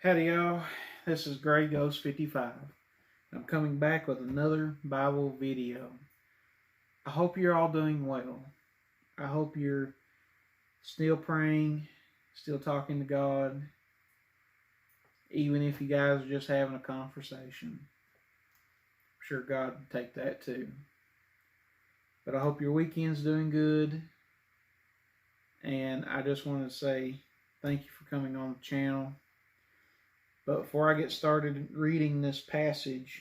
Howdy, y'all. This is Gray Ghost 55. I'm coming back with another Bible video. I hope you're all doing well. I hope you're still praying, still talking to God, even if you guys are just having a conversation. I'm sure God would take that too. But I hope your weekend's doing good. And I just want to say thank you for coming on the channel. But before I get started reading this passage,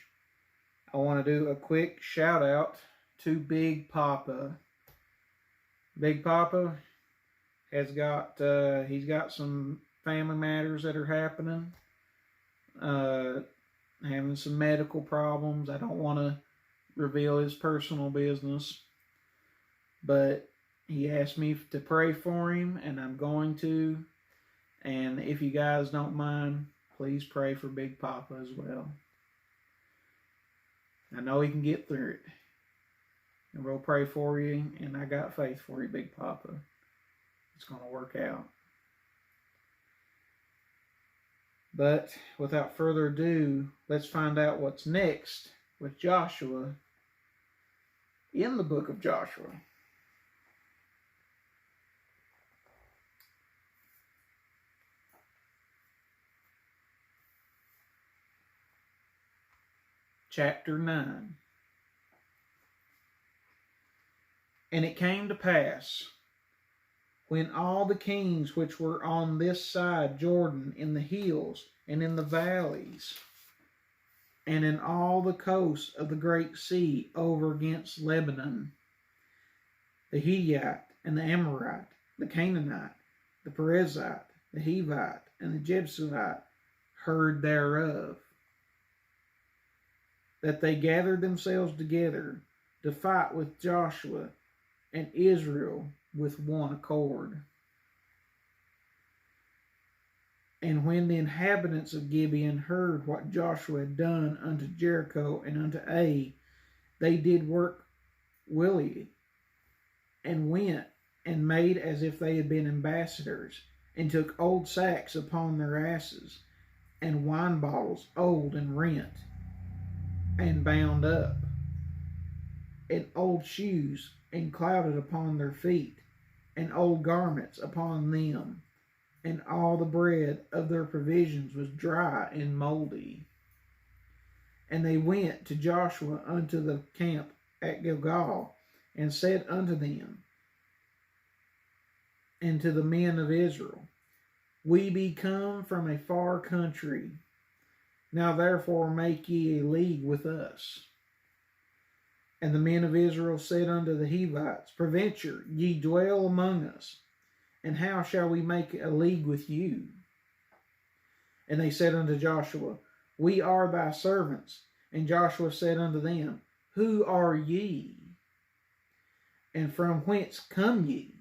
I want to do a quick shout out to Big Papa. Big Papa has got he's got some family matters that are happening, having some medical problems. I don't want to reveal his personal business, but he asked me to pray for him, and I'm going to. And if you guys don't mind, please pray for Big Papa as well. I know he can get through it. And we'll pray for you, and I got faith for you, Big Papa. It's going to work out. But without further ado, let's find out what's next with Joshua in the book of Joshua. Chapter 9. And it came to pass, when all the kings which were on this side Jordan, in the hills and in the valleys, and in all the coasts of the great sea over against Lebanon, the Hittite and the Amorite, the Canaanite, the Perizzite, the Hivite, and the Jebusite heard thereof, that they gathered themselves together to fight with Joshua and Israel with one accord. And when the inhabitants of Gibeon heard what Joshua had done unto Jericho and unto Ai, they did work wilily, and went and made as if they had been ambassadors, and took old sacks upon their asses, and wine bottles old and rent, and bound up, and old shoes and clouded upon their feet, and old garments upon them, and all the bread of their provisions was dry and moldy. And they went to Joshua unto the camp at Gilgal, and said unto them, and to the men of Israel, We be come from a far country. Now therefore make ye a league with us. And the men of Israel said unto the Hivites, Peradventure ye dwell among us, and how shall we make a league with you? And they said unto Joshua, We are thy servants. And Joshua said unto them, Who are ye? And from whence come ye?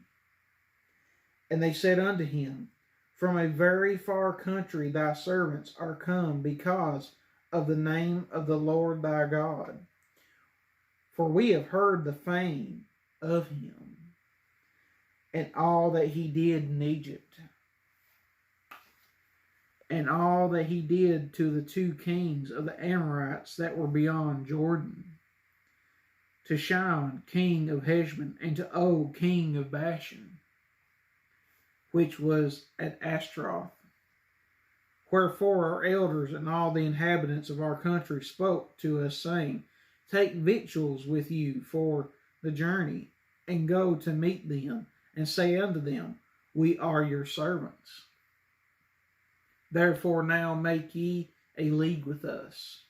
And they said unto him, From a very far country thy servants are come, because of the name of the Lord thy God. For we have heard the fame of him, and all that he did in Egypt, and all that he did to the two kings of the Amorites that were beyond Jordan, to Sihon king of Heshbon, and to Og king of Bashan, which was at Ashtaroth. Wherefore our elders and all the inhabitants of our country spoke to us, saying, Take victuals with you for the journey, and go to meet them, and say unto them, We are your servants. Therefore now make ye a league with us.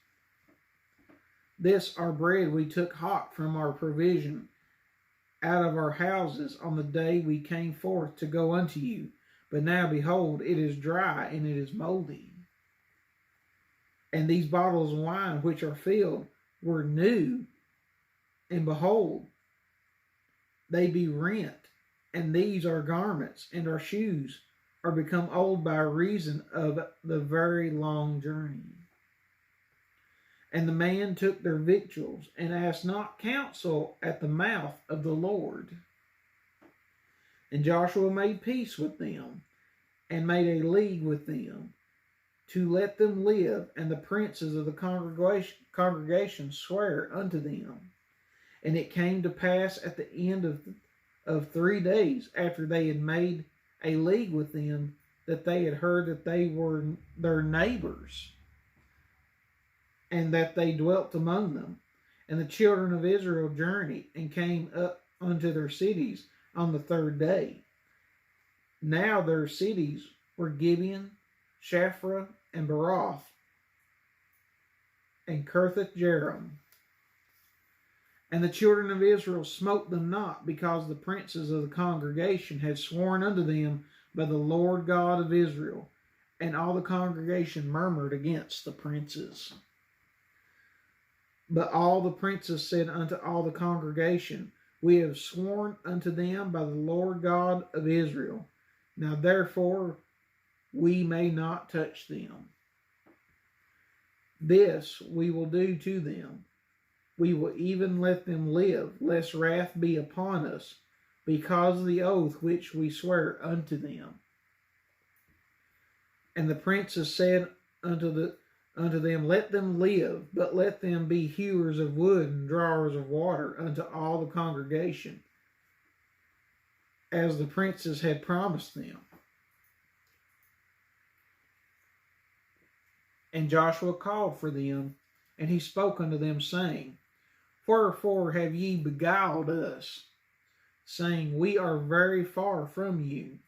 This our bread we took hot from our provision out of our houses on the day we came forth to go unto you. But now behold, it is dry, and it is moldy. And these bottles of wine which are filled were new, and behold, they be rent, and these our garments and our shoes are become old by reason of the very long journey. And the man took their victuals, and asked not counsel at the mouth of the Lord. And Joshua made peace with them, and made a league with them, to let them live, and the princes of the congregation swear unto them. And it came to pass at the end of 3 days, after they had made a league with them, that they had heard that they were their neighbors, and that they dwelt among them. And the children of Israel journeyed and came up unto their cities on the 3rd day. Now their cities were Gibeon, Shaphrah, and Baroth, and Kirthath Jearim. And the children of Israel smote them not, because the princes of the congregation had sworn unto them by the Lord God of Israel. And all the congregation murmured against the princes. But all the princes said unto all the congregation, We have sworn unto them by the Lord God of Israel. Now therefore we may not touch them. This we will do to them. We will even let them live, lest wrath be upon us, because of the oath which we swear unto them. And the princes said unto them, Let them live, but let them be hewers of wood and drawers of water unto all the congregation, as the princes had promised them. And Joshua called for them, and he spoke unto them, saying, Wherefore have ye beguiled us, saying, We are very far from you,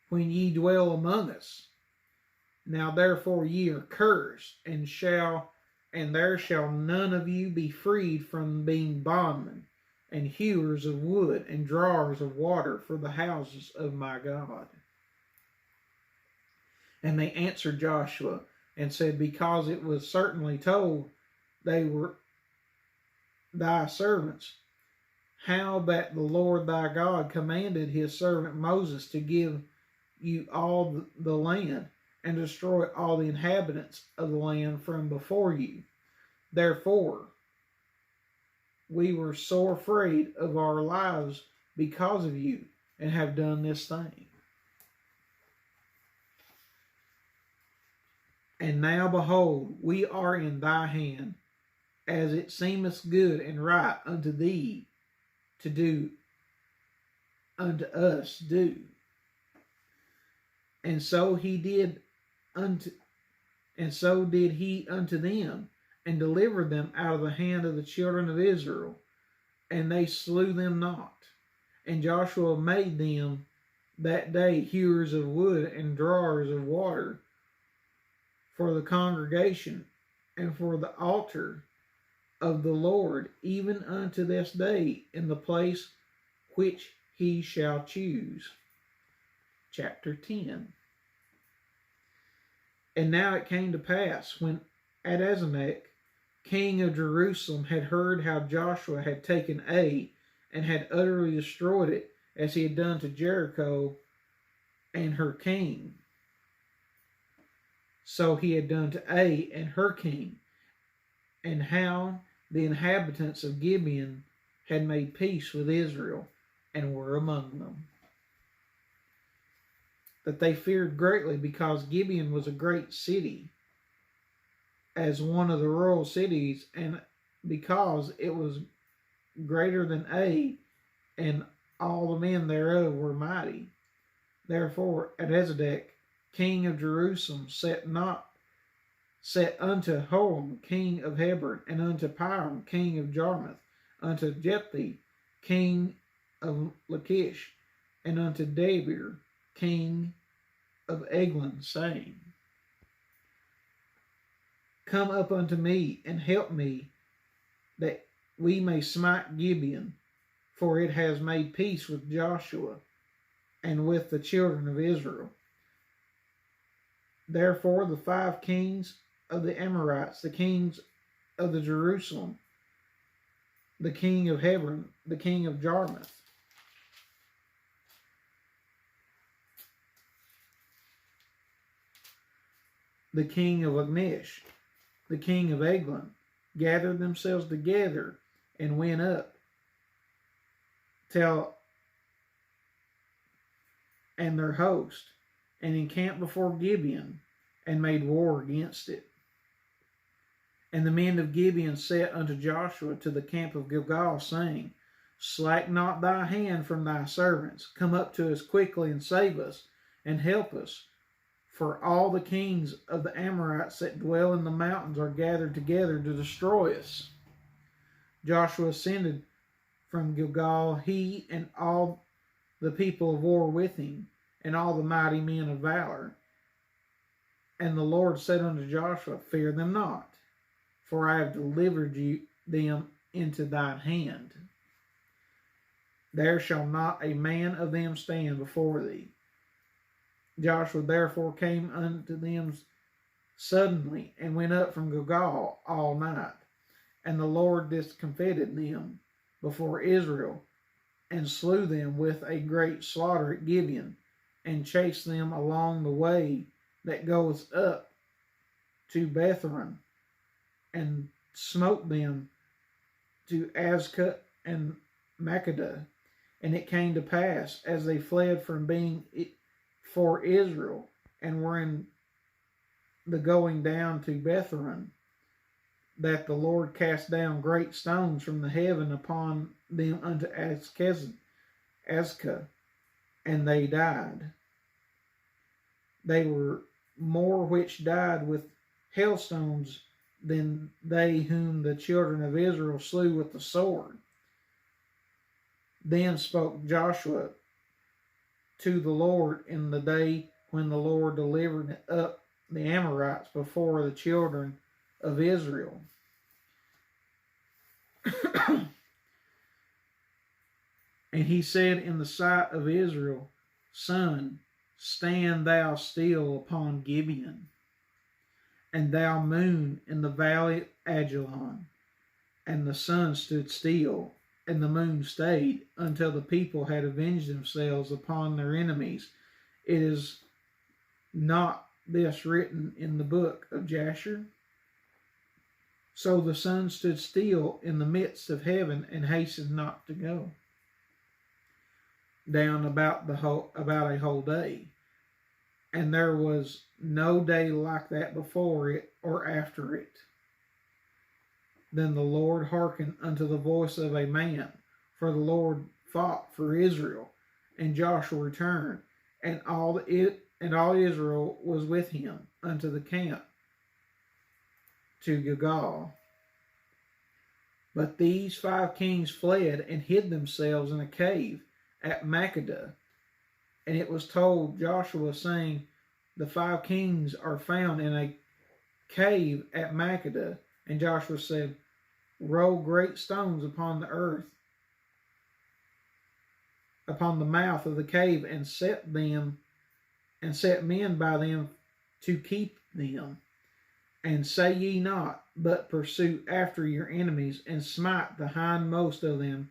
when ye dwell among us? Now therefore ye are cursed, and there shall none of you be freed from being bondmen, and hewers of wood, and drawers of water for the houses of my God. And they answered Joshua, and said, Because it was certainly told they were thy servants, how that the Lord thy God commanded his servant Moses to give you all the land, and destroy all the inhabitants of the land from before you. Therefore we were sore afraid of our lives because of you, and have done this thing. And now behold, we are in thy hand, as it seemeth good and right unto thee to do unto us do. And so did he unto them, and delivered them out of the hand of the children of Israel, and they slew them not. And Joshua made them that day hewers of wood and drawers of water for the congregation, and for the altar of the Lord, even unto this day, in the place which he shall choose. Chapter 10. And now it came to pass, when Adonizedek, king of Jerusalem, had heard how Joshua had taken Ai, and had utterly destroyed it, as he had done to Jericho and her king, so he had done to Ai and her king, and how the inhabitants of Gibeon had made peace with Israel, and were among them. That they feared greatly, because Gibeon was a great city, as one of the royal cities, and because it was greater than Ai, and all the men thereof were mighty. Therefore Adonizedek, king of Jerusalem, set unto Horam, king of Hebron, and unto Piram, king of Jarmuth, unto Jephthah, king of Lachish, and unto Debir, king of Eglon, saying, Come up unto me, and help me, that we may smite Gibeon, for it has made peace with Joshua, and with the children of Israel. Therefore the 5 kings of the Amorites, the kings of the Jerusalem, the king of Hebron, the king of Jarmuth, the king of Lachish, the king of Eglon, gathered themselves together, and went up and their host, and encamped before Gibeon, and made war against it. And the men of Gibeon said unto Joshua to the camp of Gilgal, saying, Slack not thy hand from thy servants. Come up to us quickly and save us, and help us. For all the kings of the Amorites that dwell in the mountains are gathered together to destroy us. Joshua ascended from Gilgal, he and all the people of war with him, and all the mighty men of valor. And the Lord said unto Joshua, Fear them not, for I have delivered them into thine hand. There shall not a man of them stand before thee. Joshua therefore came unto them suddenly, and went up from Gilgal all night. And the Lord discomfited them before Israel, and slew them with a great slaughter at Gibeon, and chased them along the way that goeth up to Bethhoron, and smote them to Azekah and Makkedah. And it came to pass, as they fled from being for Israel, and were in the going down to Bethhoron, that the Lord cast down great stones from the heaven upon them unto Azekah, and they died. They were more which died with hailstones than they whom the children of Israel slew with the sword. Then spoke Joshua to the Lord in the day when the Lord delivered up the Amorites before the children of Israel. And he said in the sight of Israel, Sun, stand thou still upon Gibeon, and thou moon in the valley of Ajalon. And the sun stood still, and the moon stayed, until the people had avenged themselves upon their enemies. It is not this written in the book of Jasher? So the sun stood still in the midst of heaven, and hastened not to go down about a whole day. And there was no day like that before it or after it. Then the Lord hearkened unto the voice of a man, for the Lord fought for Israel. And Joshua returned, and all Israel was with him unto the camp to Gilgal. But these 5 kings fled and hid themselves in a cave at Makkedah. And it was told Joshua, saying, The 5 kings are found in a cave at Makkedah. And Joshua said, Roll great stones upon the earth, upon the mouth of the cave, and set men by them to keep them. And say ye not, but pursue after your enemies, and smite the hindmost of them.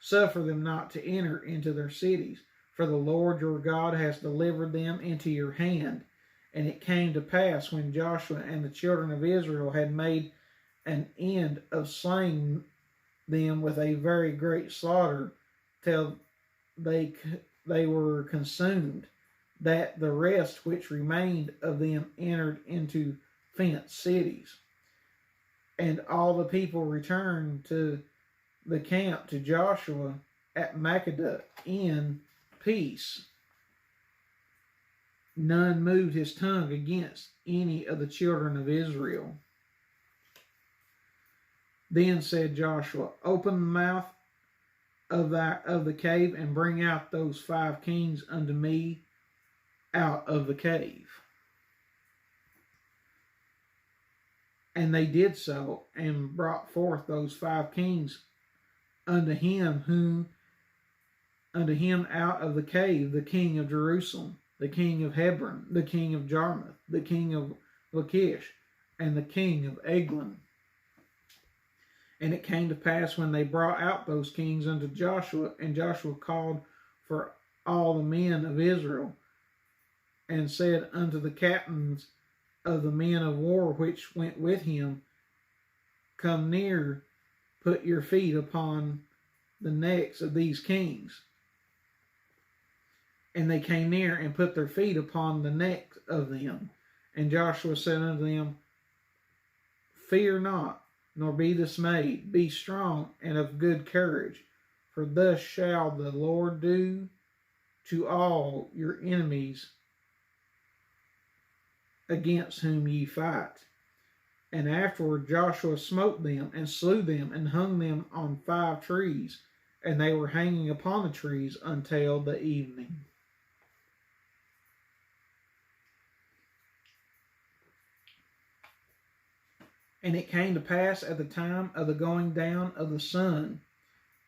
Suffer them not to enter into their cities, for the Lord your God has delivered them into your hand. And it came to pass, when Joshua and the children of Israel had made an end of slaying them with a very great slaughter, till they were consumed, that the rest which remained of them entered into fenced cities. And all the people returned to the camp to Joshua at Makkedah in peace. None moved his tongue against any of the children of Israel. Then said Joshua, Open the mouth of the cave, and bring out those 5 kings unto me out of the cave. And they did so, and brought forth those 5 kings unto him out of the cave, the king of Jerusalem, the king of Hebron, the king of Jarmuth, the king of Lachish, and the king of Eglon. And it came to pass, when they brought out those kings unto Joshua, and Joshua called for all the men of Israel, and said unto the captains of the men of war which went with him, Come near, put your feet upon the necks of these kings. And they came near, and put their feet upon the necks of them. And Joshua said unto them, Fear not, nor be dismayed. Be strong and of good courage, for thus shall the Lord do to all your enemies against whom ye fight. And afterward Joshua smote them, and slew them, and hung them on 5 trees, and they were hanging upon the trees until the evening. And it came to pass at the time of the going down of the sun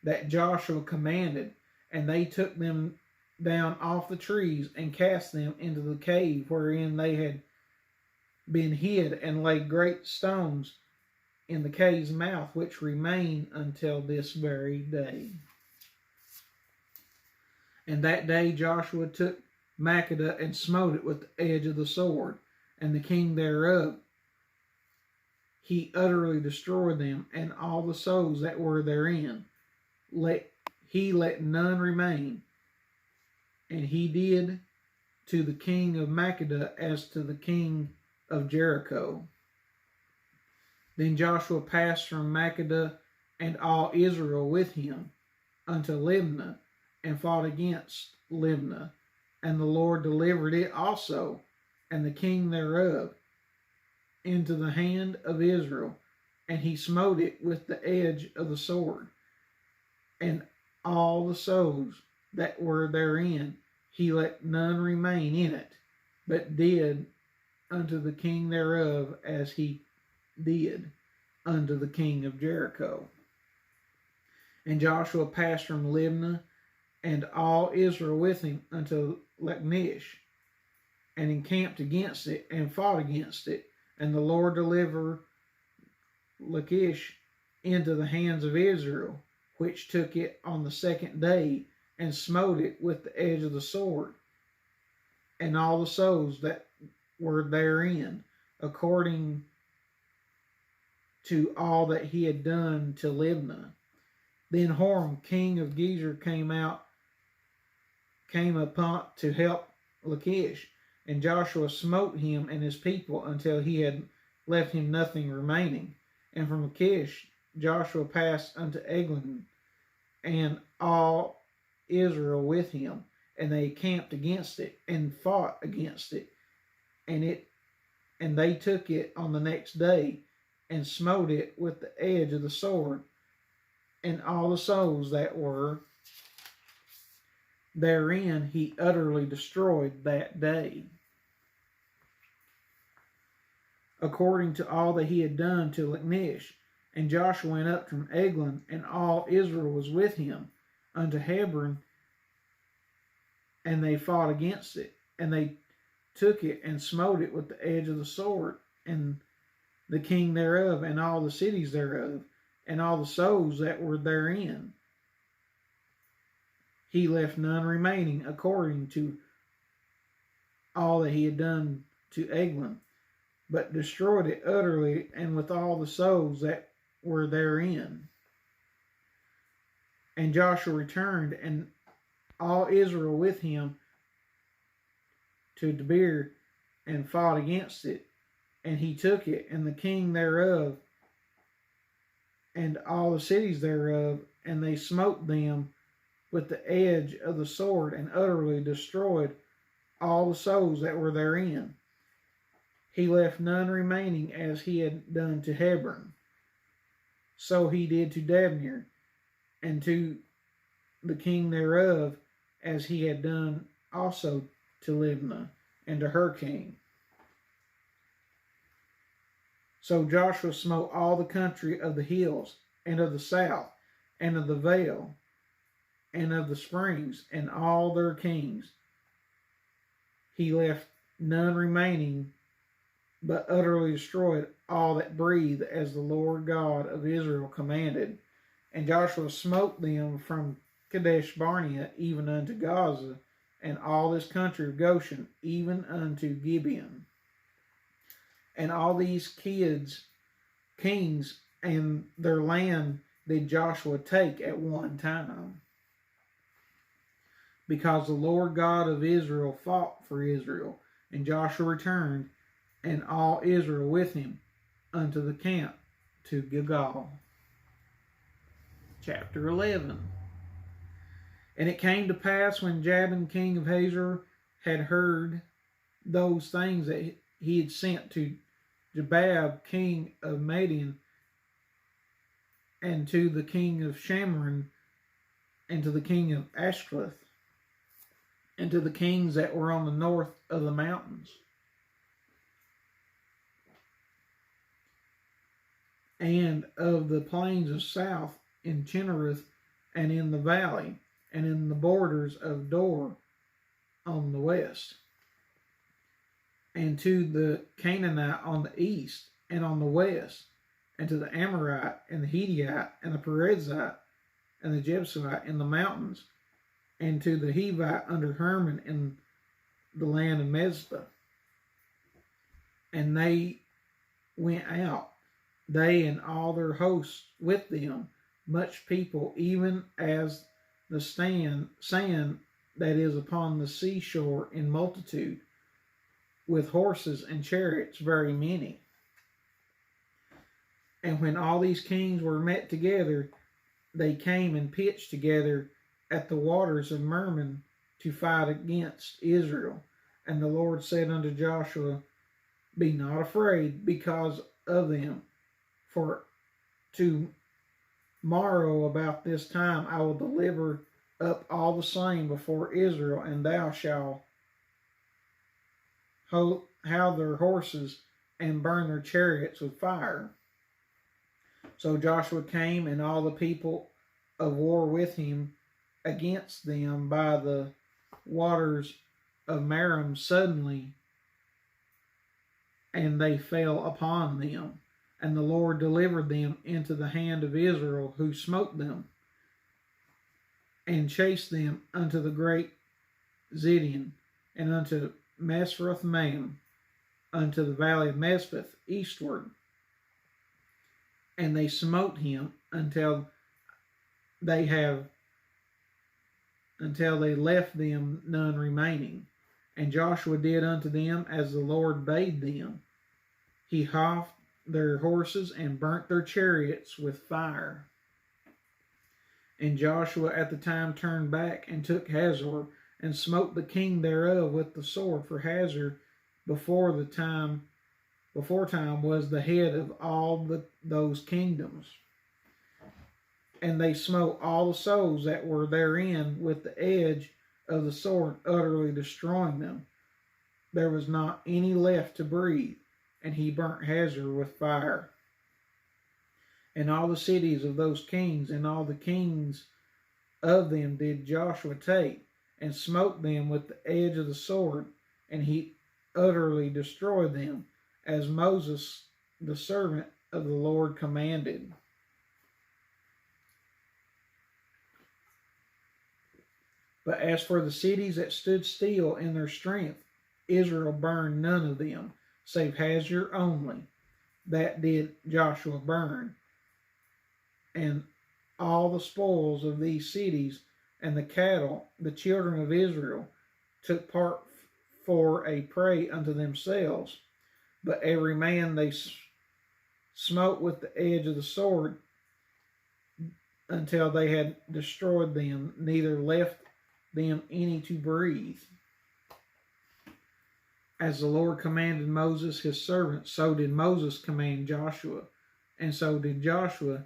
that Joshua commanded, and they took them down off the trees, and cast them into the cave wherein they had been hid, and laid great stones in the cave's mouth, which remain until this very day. And that day Joshua took Makkedah, and smote it with the edge of the sword, and the king thereof. He utterly destroyed them, and all the souls that were therein. He let none remain. And he did to the king of Makkedah as to the king of Jericho. Then Joshua passed from Makkedah, and all Israel with him, unto Libnah, and fought against Libnah. And the Lord delivered it also, and the king thereof, into the hand of Israel, and he smote it with the edge of the sword. And all the souls that were therein, he let none remain in it, but did unto the king thereof as he did unto the king of Jericho. And Joshua passed from Libnah, and all Israel with him, unto Lachish, and encamped against it, and fought against it. And the Lord delivered Lachish into the hands of Israel, which took it on the 2nd day, and smote it with the edge of the sword, and all the souls that were therein, according to all that he had done to Libnah. Then Horam, king of Gezer, came upon to help Lachish, and Joshua smote him and his people until he had left him nothing remaining. And from Lachish Joshua passed unto Eglon, and all Israel with him, and they camped against it, and fought against it, and they took it on the next day, and smote it with the edge of the sword, and all the souls that were therein he utterly destroyed that day, according to all that he had done to Lachish. And Joshua went up from Eglon, and all Israel was with him, unto Hebron, and they fought against it, and they took it, and smote it with the edge of the sword, and the king thereof, and all the cities thereof, and all the souls that were therein. He left none remaining, according to all that he had done to Eglon, but destroyed it utterly, and with all the souls that were therein. And Joshua returned, and all Israel with him, to Debir, and fought against it. And he took it, and the king thereof, and all the cities thereof, and they smote them with the edge of the sword, and utterly destroyed all the souls that were therein. He left none remaining, as he had done to Hebron. So he did to Debir, and to the king thereof, as he had done also to Libnah, and to her king. So Joshua smote all the country of the hills, and of the south, and of the vale, and of the springs, and all their kings. He left none remaining, but utterly destroyed all that breathed, as the Lord God of Israel commanded. And Joshua smote them from Kadesh Barnea even unto Gaza, and all this country of Goshen, even unto Gibeon. And all these kings, and their land did Joshua take at one time, because the Lord God of Israel fought for Israel. And Joshua returned, and all Israel with him, unto the camp to Gilgal. Chapter 11. And it came to pass, when Jabin king of Hazor had heard those things, that he had sent to Jabab king of Madian, and to the king of Shamron, and to the king of Ashcloth, and to the kings that were on the north of the mountains, and of the plains of south, in Chinnereth, and in the valley, and in the borders of Dor on the west, and to the Canaanite on the east and on the west, and to the Amorite and the Hittite and the Perizzite and the Jebusite in the mountains, and to the Hivite under Hermon in the land of Mizpah. And they went out, they and all their hosts with them, much people, even as the sand that is upon the seashore in multitude, with horses and chariots very many. And when all these kings were met together, they came and pitched together at the waters of Mermon to fight against Israel. And the Lord said unto Joshua, Be not afraid because of them, for tomorrow about this time I will deliver up all the slain before Israel, and thou shalt howl their horses and burn their chariots with fire. So Joshua came, and all the people of war with him, against them by the waters of Merom suddenly, and they fell upon them. And the Lord delivered them into the hand of Israel, who smote them, and chased them unto the great Zidon, and unto Mesroth-Maim, unto the valley of Mespeth eastward. And they smote him until they left them none remaining. And Joshua did unto them as the Lord bade them. He houghed their horses and burnt their chariots with fire. And Joshua at the time turned back and took Hazor, and smote the king thereof with the sword. For Hazor before time was the head of all those kingdoms. And they smote all the souls that were therein with the edge of the sword, utterly destroying them. There was not any left to breathe, and he burnt Hazor with fire. And all the cities of those kings, and all the kings of them did Joshua take, and smote them with the edge of the sword, and he utterly destroyed them, as Moses the servant of the Lord commanded. But as for the cities that stood still in their strength, Israel burned none of them, save Hazor only. That did Joshua burn. And all the spoils of these cities and the cattle, the children of Israel took part for a prey unto themselves. But every man they smote with the edge of the sword until they had destroyed them, neither left them any to breathe. As the Lord commanded Moses his servant, so did Moses command Joshua, and so did Joshua.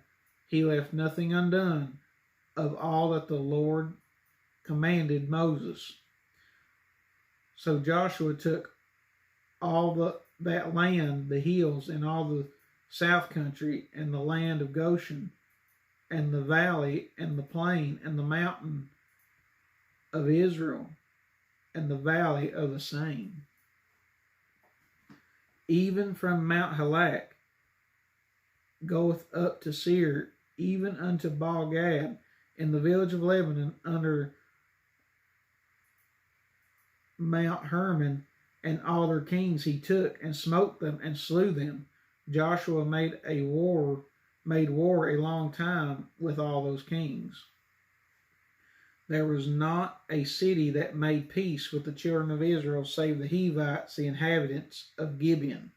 He left nothing undone of all that the Lord commanded Moses. So Joshua took all that land, the hills, and all the south country, and the land of Goshen, and the valley, and the plain, and the mountain of Israel, and the valley of the same, even from Mount Halak goeth up to Seir, even unto Baal-gad, in the village of Lebanon, under Mount Hermon, and all their kings he took, and smote them, and slew them. Joshua made war a long time with all those kings. There was not a city that made peace with the children of Israel save the Hivites, the inhabitants of Gibeon.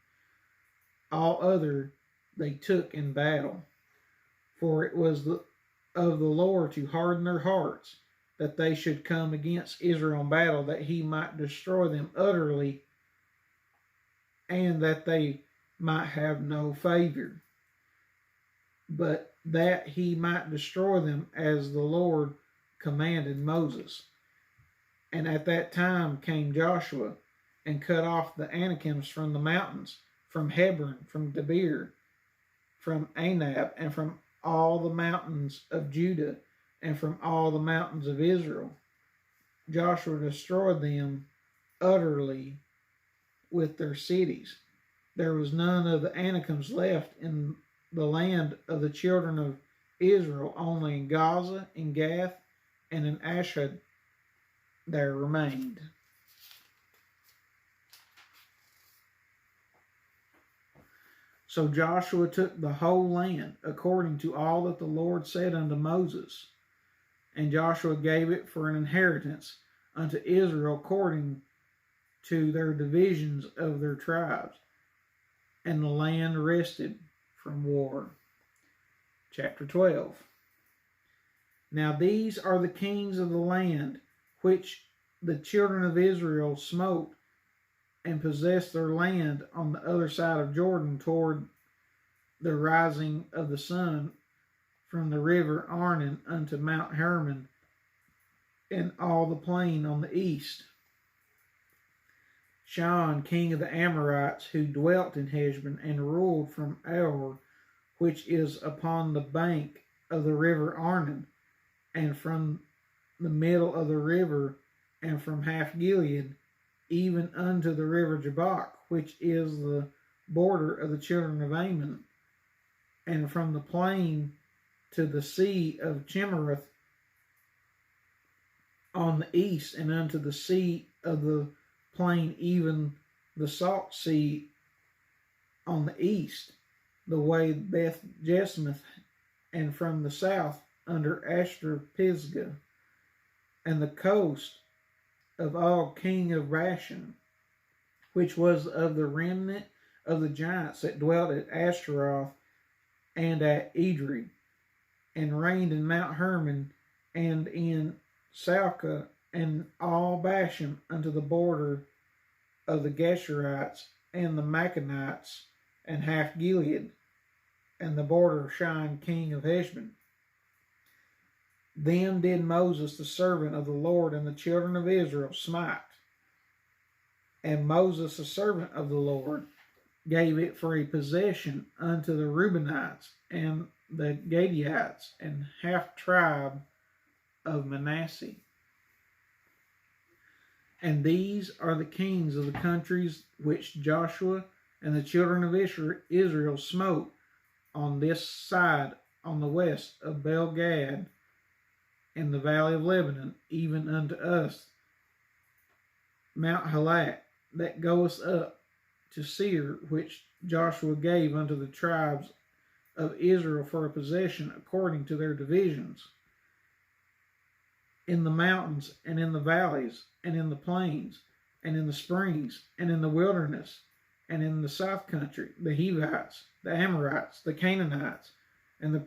All other they took in battle. For it was of the Lord to harden their hearts, that they should come against Israel in battle, that he might destroy them utterly, and that they might have no favor, but that he might destroy them as the Lord commanded Moses. And at that time came Joshua and cut off the Anakims from the mountains, from Hebron, from Debir, from Anab, and from all the mountains of Judah, and from all the mountains of Israel. Joshua destroyed them utterly with their cities. There was none of the Anakims left in the land of the children of Israel, only in Gaza, in Gath, and in Ashdod there remained. So Joshua took the whole land, according to all that the Lord said unto Moses. And Joshua gave it for an inheritance unto Israel, according to their divisions of their tribes. And the land rested from war. Chapter 12. Now these are the kings of the land, which the children of Israel smote, and possessed their land on the other side of Jordan, toward the rising of the sun, from the river Arnon unto Mount Hermon, and all the plain on the east. Sihon, king of the Amorites, who dwelt in Heshbon, and ruled from Aroer, which is upon the bank of the river Arnon, and from the middle of the river, and from half Gilead, even unto the river Jabbok, which is the border of the children of Ammon, and from the plain to the sea of Chimereth on the east, and unto the sea of the plain, even the salt sea on the east, the way Beth Jesmith, and from the south under Ashter Pisgah, and the coast of Og, king of Bashan, which was of the remnant of the giants that dwelt at Ashtaroth and at Edrei, and reigned in Mount Hermon, and in Salcah, and all Bashan unto the border of the Geshurites, and the Machanites, and half Gilead, and the border of Sihon, king of Heshbon. Them did Moses, the servant of the Lord, and the children of Israel smite. And Moses, the servant of the Lord, gave it for a possession unto the Reubenites, and the Gadites, and half tribe of Manasseh. And these are the kings of the countries which Joshua and the children of Israel smote on this side, on the west of Baal-gad, in the valley of Lebanon, even unto us, Mount Halak, that goeth up to Seir, which Joshua gave unto the tribes of Israel for a possession according to their divisions, in the mountains, and in the valleys, and in the plains, and in the springs, and in the wilderness, and in the south country, the Hivites, the Amorites, the Canaanites, and the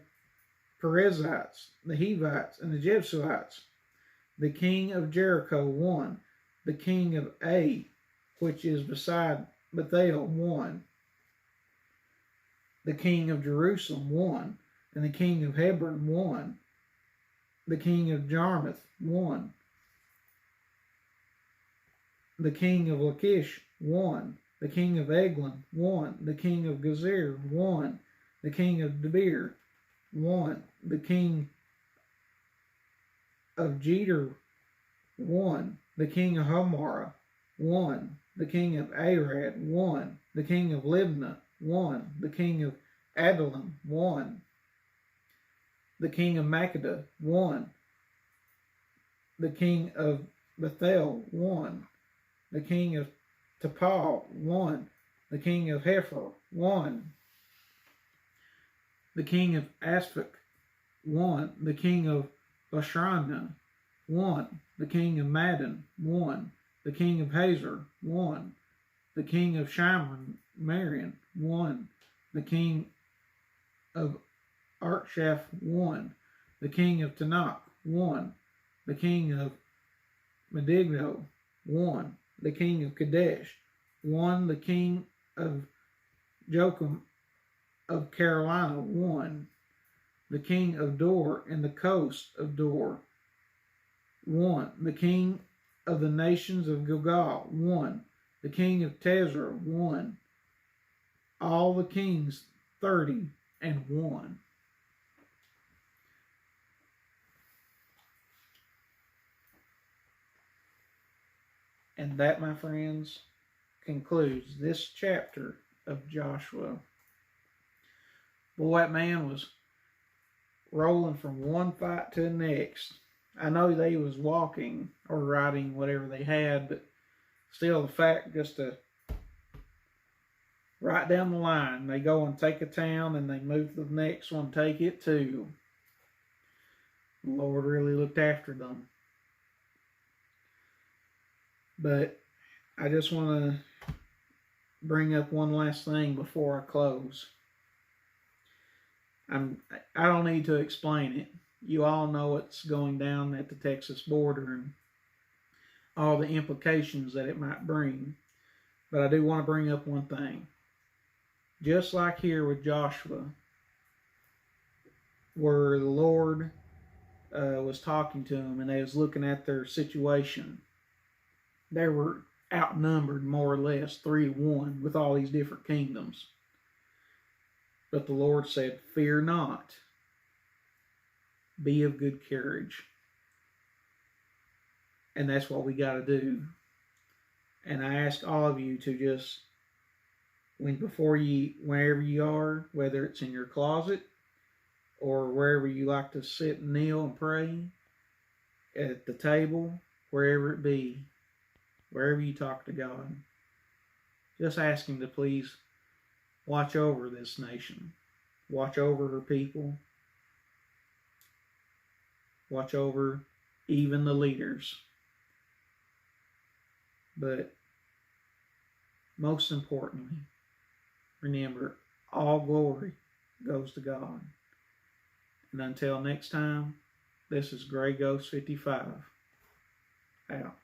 Perizzites, the Hivites, and the Jebusites. The king of Jericho won, the king of Ai, which is beside Bethel, won, the king of Jerusalem won, and the king of Hebron won, the king of Jarmuth won, the king of Lachish won, the king of Eglon won, the king of Gezer won, the king of Debir won, the king of Jeter won, the king of Hamorah won, the king of Arad won, the king of Libnah won, the king of Adullam won, the king of Makkedah won, the king of Bethel won, the king of Tapal won, the king of Hepher won, the king of Asphac won, the king of Bashrana 1. The king of Madon, 1. The king of Hazor, 1. The king of Shimron, Marion, 1. The king of Artshaf, 1. The king of Tanakh, 1. The king of Medigno, 1. The king of Kadesh, 1. The king of Joachim of Carolina, 1. The king of Dor and the coast of Dor, 1. The king of the nations of Gilgal, 1. The king of Tezer, 1. All the kings 30-1. And that, my friends, concludes this chapter of Joshua. Boy, that man was rolling from one fight to the next. I know they was walking or riding whatever they had, but still the fact just to right down the line, they go and take a town and they move to the next one, take it too. The Lord really looked after them. But I just want to bring up one last thing before I close. I don't need to explain it. You all know what's going down at the Texas border and all the implications that it might bring. But I do want to bring up one thing. Just like here with Joshua, where the Lord was talking to them and they was looking at their situation, they were outnumbered more or less 3-1 with all these different kingdoms. But the Lord said, "Fear not, be of good courage." And that's what we got to do. And I ask all of you to just, wherever you are, whether it's in your closet or wherever you like to sit and kneel and pray, at the table, wherever it be, wherever you talk to God, just ask Him to please watch over this nation, watch over her people, watch over even the leaders. But most importantly, remember, all glory goes to God. And until next time, this is Gray Ghost 55 out.